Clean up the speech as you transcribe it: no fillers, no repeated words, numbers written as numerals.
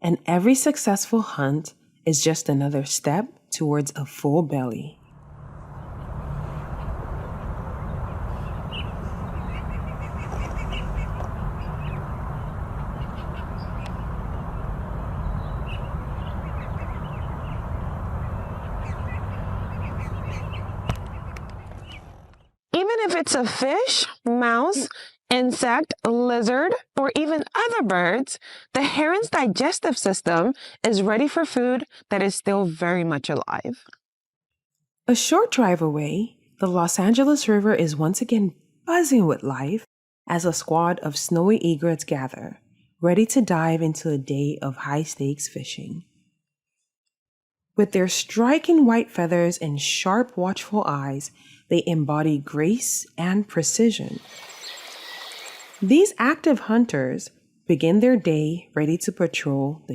And every successful hunt is just another step towards a full belly. Even if it's a fish, mouse, insect, lizard, or even other birds, the heron's digestive system is ready for food that is still very much alive. A short drive away, the Los Angeles River is once again buzzing with life as a squad of snowy egrets gather, ready to dive into a day of high-stakes fishing. With their striking white feathers and sharp, watchful eyes, they embody grace and precision. These active hunters begin their day ready to patrol the